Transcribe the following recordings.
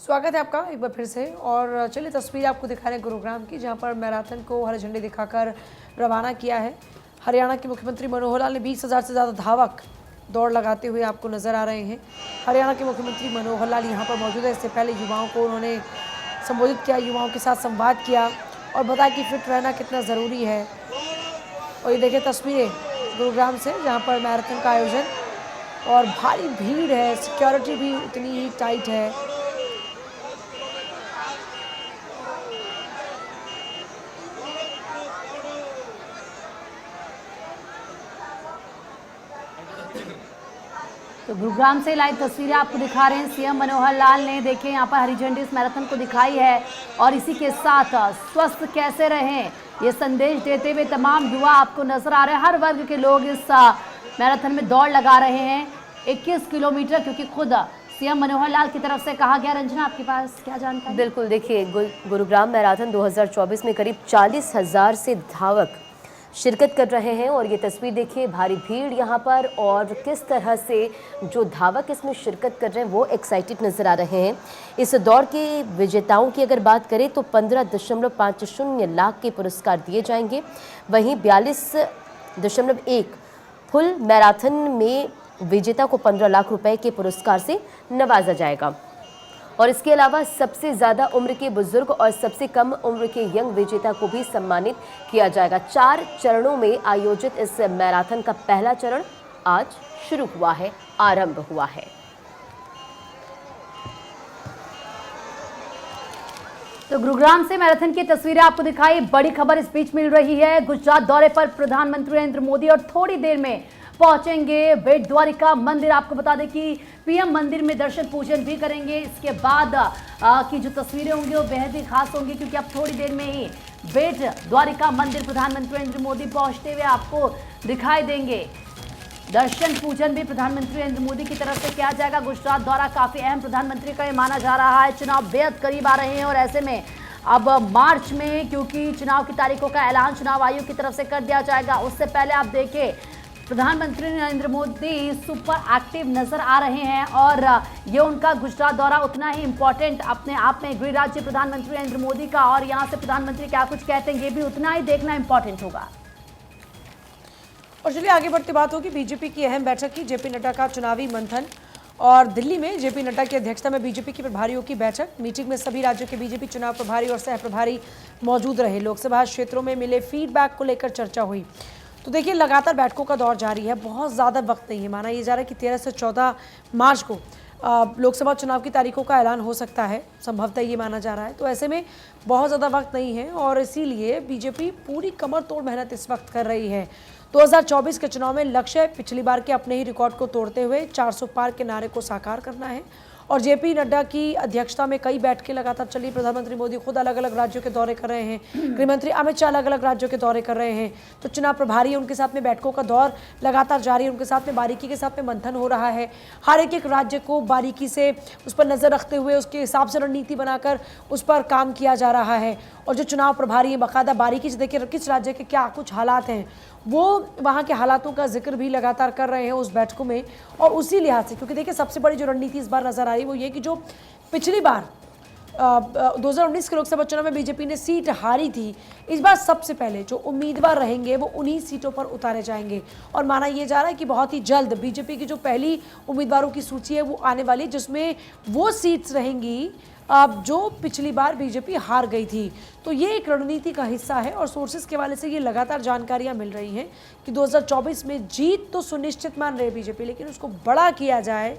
स्वागत है आपका एक बार फिर से। और चलिए तस्वीर आपको दिखा रहे हैं गुरुग्राम की, जहां पर मैराथन को हरी झंडी दिखाकर रवाना किया है। हरियाणा के मुख्यमंत्री मनोहर लाल ने 20,000 से ज़्यादा धावक दौड़ लगाते हुए आपको नज़र आ रहे हैं। हरियाणा के मुख्यमंत्री मनोहर लाल यहाँ पर मौजूद है। इससे पहले युवाओं को उन्होंने संबोधित किया, युवाओं के साथ संवाद किया और बताया कि फिट रहना कितना ज़रूरी है। और ये देखिए तस्वीरें गुरुग्राम से, जहाँ पर मैराथन का आयोजन और भारी भीड़ है, सिक्योरिटी भी उतनी ही टाइट है। तो गुरुग्राम से लाइव तस्वीरें आपको दिखा रहे हैं। सीएम मनोहर लाल ने देखिए यहाँ पर हरी झंडी इस मैराथन को दिखाई है और इसी के साथ स्वस्थ कैसे रहें ये संदेश देते हुए तमाम युवा आपको नजर आ रहे हैं। हर वर्ग के लोग इस मैराथन में दौड़ लगा रहे हैं 21 किलोमीटर, क्योंकि खुद सीएम मनोहर लाल की तरफ से कहा गया। रंजना, आपके पास क्या जानकारी? बिल्कुल, देखिए गुरुग्राम मैराथन 2024 में करीब 40,000 से धावक शिरकत कर रहे हैं और ये तस्वीर देखिए, भारी भीड़ यहाँ पर और किस तरह से जो धावक इसमें शिरकत कर रहे हैं वो एक्साइटेड नज़र आ रहे हैं। इस दौड़ के विजेताओं की अगर बात करें तो 15.50 लाख के पुरस्कार दिए जाएंगे। वहीं 42.1 फुल मैराथन में विजेता को 15 लाख रुपए के पुरस्कार से नवाजा जाएगा। और इसके अलावा सबसे ज़्यादा उम्र के बुजुर्ग और सबसे कम उम्र के यंग विजेता को भी सम्मानित किया जाएगा। 4 चरणों में आयोजित इस मैराथन का पहला चरण आज शुरू हुआ है, आरंभ हुआ है। तो गुरुग्राम से मैराथन की तस्वीरें आपको दिखाई। बड़ी खबर इस बीच मिल रही है, गुजरात दौरे पर प्रधानमंत्री नरेंद्र मोदी और थोड़ी देर में पहुंचेंगे बेट द्वारिका मंदिर। आपको बता दें कि पीएम मंदिर में दर्शन पूजन भी करेंगे। इसके बाद की जो तस्वीरें होंगी वो बेहद ही खास होंगी, क्योंकि अब थोड़ी देर में ही बेट द्वारिका मंदिर प्रधानमंत्री नरेंद्र मोदी पहुंचते हुए आपको दिखाई देंगे। दर्शन पूजन भी प्रधानमंत्री नरेंद्र मोदी की तरफ से किया जाएगा। गुजरात दौरा काफी अहम प्रधानमंत्री का ये माना जा रहा है। चुनाव बेहद करीब आ रहे हैं और ऐसे में अब मार्च में, क्योंकि चुनाव की तारीखों का ऐलान चुनाव आयोग की तरफ से कर दिया जाएगा, उससे पहले आप देखिए प्रधानमंत्री नरेंद्र मोदी सुपर एक्टिव नजर आ रहे हैं और ये उनका गुजरात दौरा उतना ही इंपॉर्टेंट अपने आप में गृह राज्य प्रधानमंत्री नरेंद्र मोदी का, और यहाँ से प्रधानमंत्री क्या कुछ कहते हैं ये भी उतना ही देखना इंपॉर्टेंट होगा। और चलिए आगे बढ़ती बात होगी बीजेपी की अहम बैठक की, जेपी नड्डा का चुनावी मंथन। और दिल्ली में जेपी नड्डा की अध्यक्षता में बीजेपी के प्रभारियों की बैठक। मीटिंग में सभी राज्यों के बीजेपी चुनाव प्रभारी और सह प्रभारी मौजूद रहे। लोकसभा क्षेत्रों में मिले फीडबैक को लेकर चर्चा हुई। तो देखिए लगातार बैठकों का दौर जारी है, बहुत ज़्यादा वक्त नहीं है। माना यह जा रहा है कि 13 से 14 मार्च को लोकसभा चुनाव की तारीखों का ऐलान हो सकता है, संभवतः ये माना जा रहा है। तो ऐसे में बहुत ज़्यादा वक्त नहीं है और इसीलिए बीजेपी पूरी कमर तोड़ मेहनत इस वक्त कर रही है। 2024 के चुनाव में लक्ष्य पिछली बार के अपने ही रिकॉर्ड को तोड़ते हुए 400 पार के नारे को साकार करना है। और जेपी नड्डा की अध्यक्षता में कई बैठकें लगातार चली। प्रधानमंत्री मोदी खुद अलग अलग राज्यों के दौरे कर रहे हैं, गृहमंत्री अमित शाह अलग अलग राज्यों के दौरे कर रहे हैं। तो चुनाव प्रभारी उनके साथ में बैठकों का दौर लगातार जारी है, उनके साथ में बारीकी के साथ में मंथन हो रहा है। हर एक राज्य को बारीकी से उस पर नज़र रखते हुए उसके हिसाब से रणनीति बनाकर उस पर काम किया जा रहा है। और जो चुनाव प्रभारी हैं बाकायदा बारीकी से देखिए किस राज्य के क्या कुछ हालात हैं, वो वहाँ के हालातों का जिक्र भी लगातार कर रहे हैं उस बैठकों में। और उसी लिहाज से, क्योंकि देखिए सबसे बड़ी जो रणनीति इस बार नजर आ रही है वो ये कि जो पिछली बार 2019 के लोकसभा चुनाव में बीजेपी ने सीट हारी थी, इस बार सबसे पहले जो उम्मीदवार रहेंगे वो उन्हीं सीटों पर उतारे जाएंगे। और माना यह जा रहा है कि बहुत ही जल्द बीजेपी की जो पहली उम्मीदवारों की सूची है वो आने वाली, जिसमें वो सीट्स रहेंगी जो पिछली बार बीजेपी हार गई थी। तो ये एक रणनीति का हिस्सा है और सोर्सेज के वाले से ये लगातार जानकारियां मिल रही हैं कि 2024 में जीत तो सुनिश्चित मान रहे बीजेपी, लेकिन उसको बड़ा किया जाए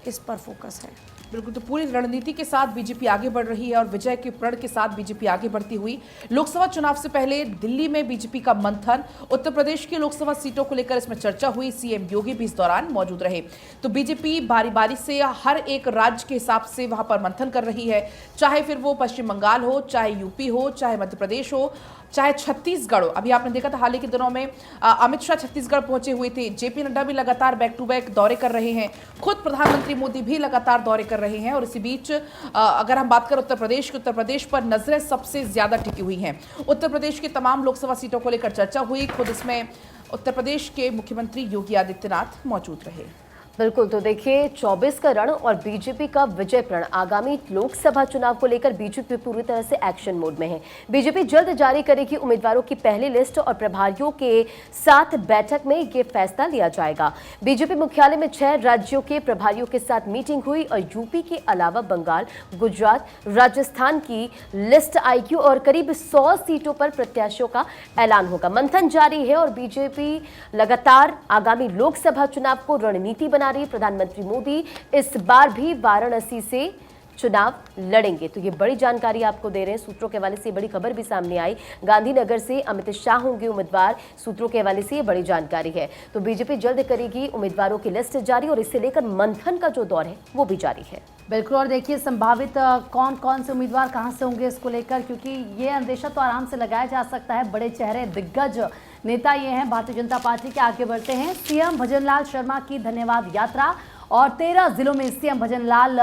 इस पर फोकस है। बिल्कुल, तो पूरी रणनीति के साथ बीजेपी आगे बढ़ रही है और विजय के प्रण के साथ बीजेपी आगे बढ़ती हुई। लोकसभा चुनाव से पहले दिल्ली में बीजेपी का मंथन, उत्तर प्रदेश की लोकसभा सीटों को लेकर इसमें चर्चा हुई। सीएम योगी भी इस दौरान मौजूद रहे। तो बीजेपी बारी बारी से हर एक राज्य के हिसाब से वहां पर मंथन कर रही है, चाहे फिर वो पश्चिम बंगाल हो, चाहे यूपी हो, चाहे मध्य प्रदेश हो, चाहे छत्तीसगढ़ हो। अभी आपने देखा था हाल ही के दिनों में अमित शाह छत्तीसगढ़ पहुंचे हुए थे। जेपी नड्डा भी लगातार बैक टू बैक दौरे कर रहे हैं, खुद प्रधानमंत्री मोदी भी लगातार दौरे कर रहे हैं। और इसी बीच अगर हम बात करें उत्तर प्रदेश की, उत्तर प्रदेश पर नजरें सबसे ज्यादा टिकी हुई हैं। उत्तर प्रदेश की तमाम लोकसभा सीटों को लेकर चर्चा हुई। खुद इसमें उत्तर प्रदेश के मुख्यमंत्री योगी आदित्यनाथ मौजूद रहे। बिल्कुल, तो देखिए 24 का रण और बीजेपी का विजय प्रण। आगामी लोकसभा चुनाव को लेकर बीजेपी पूरी तरह से एक्शन मोड में है। बीजेपी जल्द जारी करेगी उम्मीदवारों की पहली लिस्ट और प्रभारियों के साथ बैठक में ये फैसला लिया जाएगा। बीजेपी मुख्यालय में 6 राज्यों के प्रभारियों के साथ मीटिंग हुई और यूपी के अलावा बंगाल, गुजरात, राजस्थान की लिस्ट आएगी और करीब 100 सीटों पर प्रत्याशियों का ऐलान होगा। मंथन जारी है और बीजेपी लगातार आगामी लोकसभा चुनाव को रणनीति बना रही। प्रधानमंत्री मोदी इस बार भी वाराणसी से चुनाव लड़ेंगे। तो ये बड़ी जानकारी आपको दे रहे हैं। सूत्रों के हवाले से बड़ी खबर भी सामने आई। गांधीनगर से अमित शाह होंगे उम्मीदवार। सूत्रों के हवाले से ये बड़ी जानकारी है। तो बीजेपी जल्द करेगी उम्मीदवारों की लिस्ट जारी और इसे लेकर मंथन का जो दौर है वो भी जारी है। बिल्कुल, और देखिए संभावित कौन कौन से उम्मीदवार कहां से होंगे इसको लेकर, क्योंकि ये अंदेशा तो आराम से लगाया जा सकता है। बड़े चेहरे, दिग्गज नेता ये हैं भारतीय जनता पार्टी के। आगे बढ़ते हैं। सीएम भजनलाल शर्मा की धन्यवाद यात्रा और 13 जिलों में सीएम भजनलाल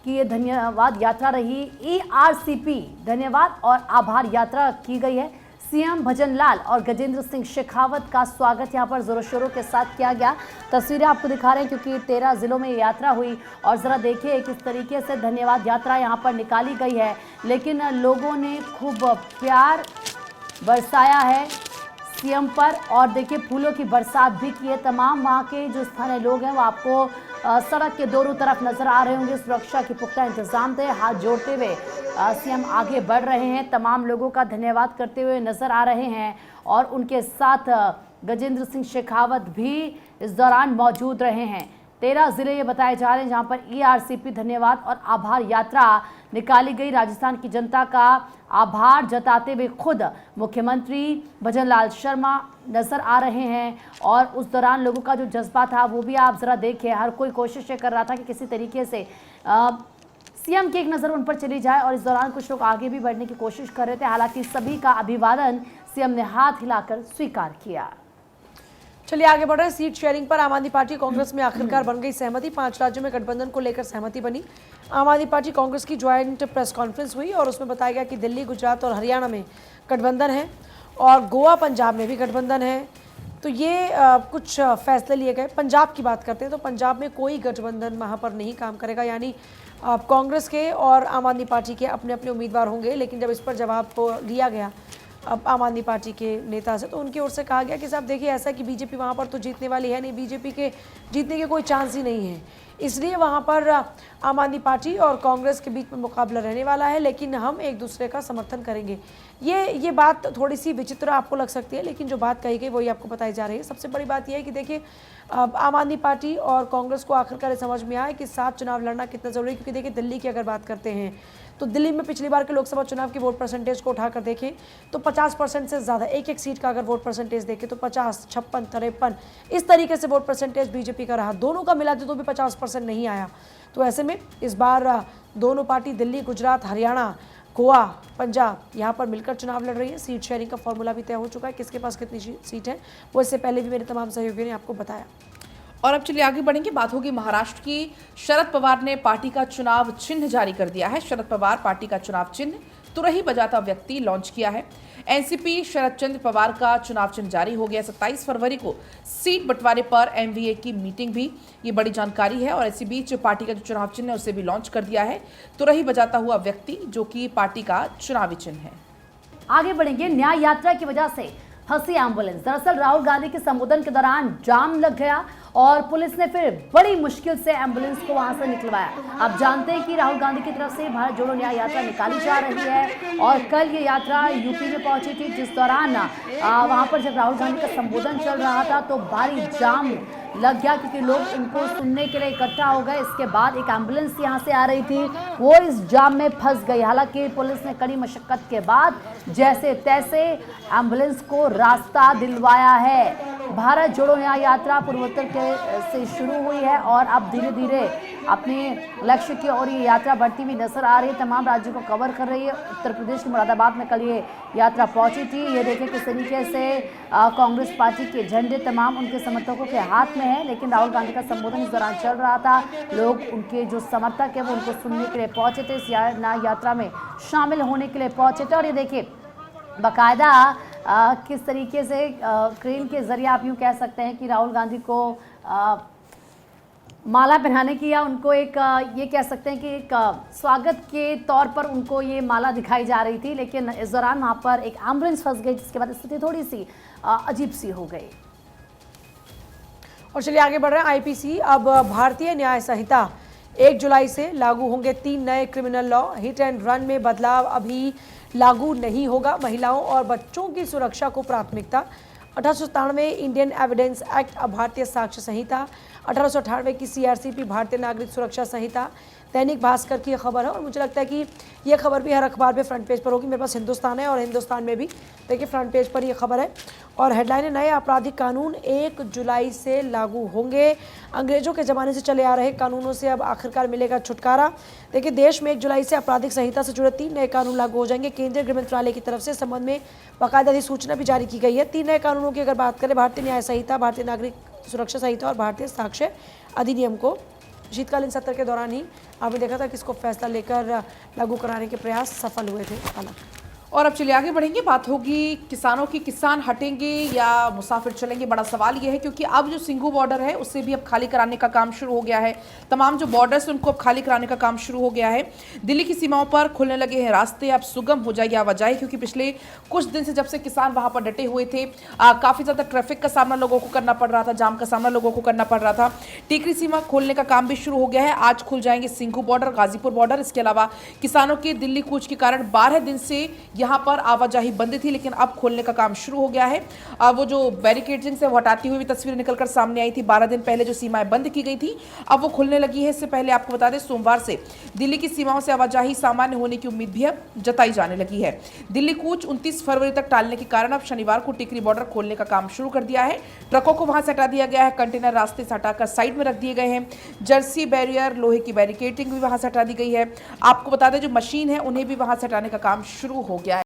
की ये धन्यवाद यात्रा रही। ERCP धन्यवाद और आभार यात्रा की गई है। सीएम भजनलाल और गजेंद्र सिंह शेखावत का स्वागत यहां पर जोरों शोरों के साथ किया गया। तस्वीरें आपको दिखा रहे हैं क्योंकि 13 जिलों में ये यात्रा हुई और ज़रा देखिए किस तरीके से धन्यवाद यात्रा यहां पर निकाली गई है। लेकिन लोगों ने खूब प्यार बरसाया है सीएम पर और देखिए फूलों की बरसात भी की है। तमाम वहाँ के जो स्थानीय लोग हैं वो आपको सड़क के दोनों तरफ नजर आ रहे होंगे। सुरक्षा के पुख्ता इंतजाम थे। हाथ जोड़ते हुए सीएम आगे बढ़ रहे हैं। तमाम लोगों का धन्यवाद करते हुए नजर आ रहे हैं और उनके साथ गजेंद्र सिंह शेखावत भी इस दौरान मौजूद रहे हैं। 13 जिले ये बताए जा रहे हैं जहां पर ERCP धन्यवाद और आभार यात्रा निकाली गई। राजस्थान की जनता का आभार जताते हुए खुद मुख्यमंत्री भजनलाल शर्मा नजर आ रहे हैं और उस दौरान लोगों का जो जज्बा था वो भी आप जरा देखें। हर कोई कोशिश कर रहा था कि किसी तरीके से सीएम की एक नज़र उन पर चली जाए और इस दौरान कुछ लोग आगे भी बढ़ने की कोशिश कर रहे थे। हालांकि सभी का अभिवादन सीएम ने हाथ हिलाकर स्वीकार किया। चलिए आगे बढ़ रहे हैं। सीट शेयरिंग पर आम आदमी पार्टी कांग्रेस में आखिरकार बन गई सहमति। 5 राज्यों में गठबंधन को लेकर सहमति बनी। आम आदमी पार्टी कांग्रेस की ज्वाइंट प्रेस कॉन्फ्रेंस हुई और उसमें बताया गया कि दिल्ली, गुजरात और हरियाणा में गठबंधन है और गोवा, पंजाब में भी गठबंधन है। तो ये कुछ फैसले लिए गए। पंजाब की बात करते हैं तो पंजाब में कोई गठबंधन वहाँ पर नहीं काम करेगा, यानी कांग्रेस के और आम आदमी पार्टी के अपने अपने उम्मीदवार होंगे। लेकिन जब इस पर जवाब लिया गया अब आम आदमी पार्टी के नेता से, तो उनकी ओर से कहा गया कि साहब देखिए ऐसा कि बीजेपी वहाँ पर तो जीतने वाली है नहीं, बीजेपी के जीतने के कोई चांस ही नहीं है, इसलिए वहाँ पर आम आदमी पार्टी और कांग्रेस के बीच में मुकाबला रहने वाला है, लेकिन हम एक दूसरे का समर्थन करेंगे। ये बात थोड़ी सी विचित्र आपको लग सकती है, लेकिन जो बात कही गई वही आपको बताई जा रही है। सबसे बड़ी बात यह है कि देखिए आम आदमी पार्टी और कांग्रेस को आखिरकार समझ में आए कि साथ चुनाव लड़ना कितना ज़रूरी है। क्योंकि देखिए दिल्ली की अगर बात करते हैं तो दिल्ली में पिछली बार के लोकसभा चुनाव की वोट परसेंटेज को उठाकर देखें तो 50% से ज़्यादा, एक सीट का अगर वोट परसेंटेज देखें तो 50, 56, 53 इस तरीके से वोट परसेंटेज बीजेपी का रहा। दोनों का मिला तो भी 50% नहीं आया। तो ऐसे में इस बार दोनों पार्टी दिल्ली, गुजरात, हरियाणा, गोवा, पंजाब यहाँ पर मिलकर चुनाव लड़ रही है। सीट शेयरिंग का फॉर्मूला भी तय हो चुका है, किसके पास कितनी सीट है वो इससे पहले भी मेरे तमाम सहयोगियों ने आपको बताया। और अब चलिए आगे बढ़ेंगे। बात होगी महाराष्ट्र की। शरद पवार ने पार्टी का चुनाव चिन्ह जारी कर दिया है। शरद पवार पार्टी का चुनाव चिन्ह तुरही बजाता व्यक्ति लॉन्च किया है। एनसीपी शरद चंद्र पवार का चुनाव चिन्ह जारी हो गया। 27 फरवरी को सीट बंटवारे पर MVA की मीटिंग भी, ये बड़ी जानकारी है। और इसी बीच पार्टी का जो चुनाव चिन्ह है उसे भी लॉन्च कर दिया है। तुरही बजाता हुआ व्यक्ति जो कि पार्टी का चुनावी चिन्ह है। आगे बढ़ेंगे। न्याय यात्रा की वजह से फंसी एम्बुलेंस। दरअसल राहुल गांधी के संबोधन के दौरान जाम लग गया और पुलिस ने फिर बड़ी मुश्किल से एम्बुलेंस को वहां से निकलवाया। आप जानते हैं कि राहुल गांधी की तरफ से भारत जोड़ो न्याय यात्रा निकाली जा रही है और कल ये यात्रा यूपी में पहुंची थी, जिस दौरान वहां पर जब राहुल गांधी का संबोधन चल रहा था तो भारी जाम लग गया क्योंकि लोग इनको सुनने के लिए इकट्ठा हो गए। इसके बाद एक एम्बुलेंस यहाँ से आ रही थी, वो इस जाम में फंस गई। हालांकि पुलिस ने कड़ी मशक्कत के बाद जैसे तैसे एम्बुलेंस को रास्ता दिलवाया है। भारत जोड़ो न्याय यात्रा पूर्वोत्तर से शुरू हुई है और अब धीरे धीरे अपने लक्ष्य की ओर ये यात्रा बढ़ती हुई नजर आ रही है। तमाम राज्यों को कवर कर रही है। उत्तर प्रदेश के मुरादाबाद में कल ये यात्रा पहुंची थी। ये देखें किस तरीके से कांग्रेस पार्टी के झंडे तमाम उनके समर्थकों के हाथ में है, लेकिन राहुल गांधी का संबोधन इस दौरान चल रहा था। लोग उनके जो समर्थक है वो उनको सुनने के लिए पहुंचे थे, इस यात्रा में शामिल होने के लिए पहुंचे थे। और ये देखिए बाकायदा किस तरीके से क्रेन के जरिए आप यूँ कह सकते हैं कि राहुल गांधी को माला पहनाने की या उनको एक ये कह सकते हैं कि एक स्वागत के तौर पर उनको ये माला दिखाई जा रही थी, लेकिन इस दौरान वहाँ पर एक एम्बुलेंस फंस गई, जिसके बाद स्थिति थोड़ी सी अजीब सी हो गई। और चलिए आगे बढ़ रहे हैं। आईपीसी अब भारतीय न्याय संहिता 1 जुलाई से लागू होंगे 3 नए criminal law. Hit and run में बदलाव अभी लागू नहीं होगा। महिलाओं और बच्चों की सुरक्षा को प्राथमिकता। 1897 इंडियन एविडेंस एक्ट अब भारतीय साक्ष्य संहिता। 1898 की सीआरसीपी भारतीय नागरिक सुरक्षा संहिता। दैनिक भास्कर की यह खबर है और मुझे लगता है कि यह खबर भी हर अखबार पे फ्रंट पेज पर होगी। मेरे पास हिंदुस्तान है और हिंदुस्तान में भी देखिए फ्रंट पेज पर यह खबर है और हेडलाइन है, नए आपराधिक कानून 1 जुलाई से लागू होंगे। अंग्रेजों के ज़माने से चले आ रहे कानूनों से अब आखिरकार मिलेगा छुटकारा। देखिए देश में 1 जुलाई से आपराधिक संहिता से जुड़े 3 नए कानून लागू हो जाएंगे। केंद्रीय गृह मंत्रालय की तरफ से इस संबंध में बाकायदा अधिसूचना भी जारी की गई है। 3 नए कानूनों की अगर बात करें, भारतीय न्याय संहिता, भारतीय नागरिक सुरक्षा संहिता और भारतीय साक्ष्य अधिनियम को शीतकालीन सत्र के दौरान ही आपने देखा था कि इसको फैसला लेकर लागू कराने के प्रयास सफल हुए थे। हालांकि और अब चलिए आगे बढ़ेंगे। बात होगी किसानों की। किसान हटेंगे या मुसाफिर चलेंगे, बड़ा सवाल यह है, क्योंकि अब जो सिंघू बॉर्डर है उससे भी अब खाली कराने का काम शुरू हो गया है। तमाम जो बॉर्डर्स हैं उनको अब खाली कराने का काम शुरू हो गया है। दिल्ली की सीमाओं पर खुलने लगे हैं रास्ते, अब सुगम हो जाएगी आवाजाही, क्योंकि पिछले कुछ दिन से जब से किसान वहां पर डटे हुए थे, काफ़ी ज़्यादा ट्रैफिक का सामना लोगों को करना पड़ रहा था, जाम का सामना लोगों को करना पड़ रहा था। टीकरी सीमा खोलने का काम भी शुरू हो गया है। आज खुल जाएंगे सिंघू बॉर्डर, गाजीपुर बॉर्डर। इसके अलावा किसानों के दिल्ली कूच के कारण 12 दिन से यहाँ पर आवाजाही बंद थी, लेकिन अब खोलने का काम शुरू हो गया है। वो जो बैरिकेडिंग से हटाती हुई भी तस्वीरें निकलकर सामने आई थी, 12 दिन पहले जो सीमाएं बंद की गई थी, अब वो खुलने लगी है। इससे पहले आपको बता दें, सोमवार से दिल्ली की सीमाओं से आवाजाही सामान्य होने की उम्मीद भी अब जताई जाने लगी है। दिल्ली कूच 29 फरवरी तक टालने के कारण अब शनिवार को टिकरी बॉर्डर खोलने का काम शुरू कर दिया है। ट्रकों को वहां से हटा दिया गया है, कंटेनर रास्ते से हटाकर साइड में रख दिए गए हैं। जर्सी बैरियर, लोहे की बैरिकेडिंग भी वहां से हटा दी गई है। आपको बता दें, जो मशीन है उन्हें भी वहां से हटाने का काम शुरू हो गया